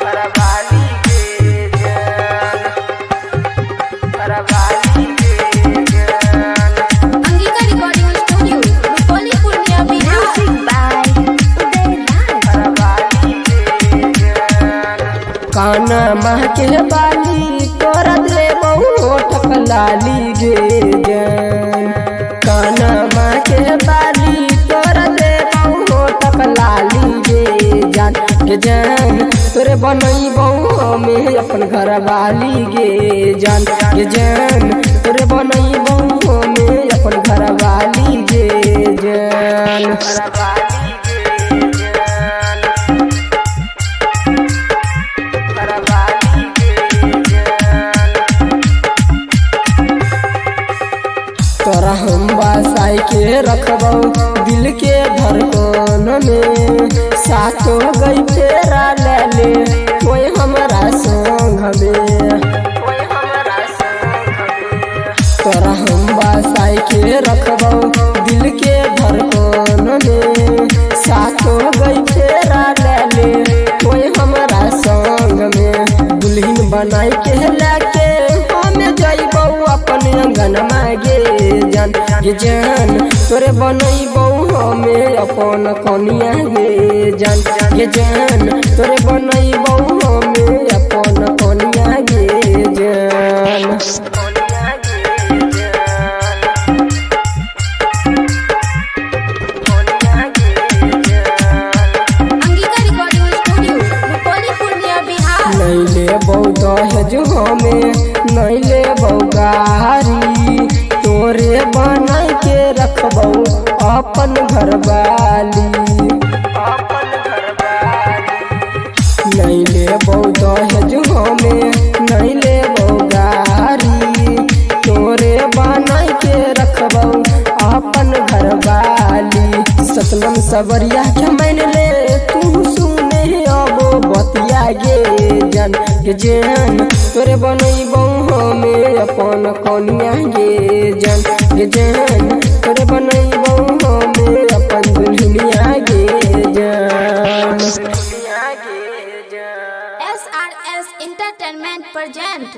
घरवाली के जान, घरवाली के जान। Angika recording studio Rupauli Purnia Bihar. घरवाली के जान। काना माँ के बाली तोरा दे होठ लाली गे जान, काना माँ के बाली तोरा दे होठ लाली गे जान के जान। तोरे बनैबौ में अपन घरवाली गे जान के जान, तोरे बनैबौ में अपन घरवाली गे जान, घरवाली गे जान, घरवाली गे जान। तोरा हम बसाई के रखबौ दिल के धड़कन में, साथ हो गई तेरा ले ले कोई हमारा संग में, कोई हमारा संग में। तोरा हम बसाई के रखबौ दिल के धड़कन में, साथ हो गई तेरा ले ले कोई हमारा संग में। दुल्हन बनाई के लाके हमें जइबौ अपन अंगन मागे जान ये जान, तोरे बनैबौ हमें अपन कनिया गे जान ये जान, तोरे बनैबौ हमें अपन कनिया गे जान, कनिया गे जान, कनिया गे जान। Angika recording studio Rupauli Purnia Bihar. नहीं लेबौ दहेज हमें, नहीं लेबौ गारी, तोरे बनाई के रखबौ अपन घरवाली, अपन घरवाली। नहीं लेबौ दहेज हमें, नहीं लेबौ गारी, तोरे बनाई के रखबौ अपन घरवाली। सतलम सबरिया के मान ले तू सुने अबो बतिया गे जान के जान, तोरे बनैबौ हमें अपन कनिया गे जान के जान, तोरे बनैबौ हमें अपन दुल्हनिया गे जान, दुल्हनिया गे जान। SRS Entertainment present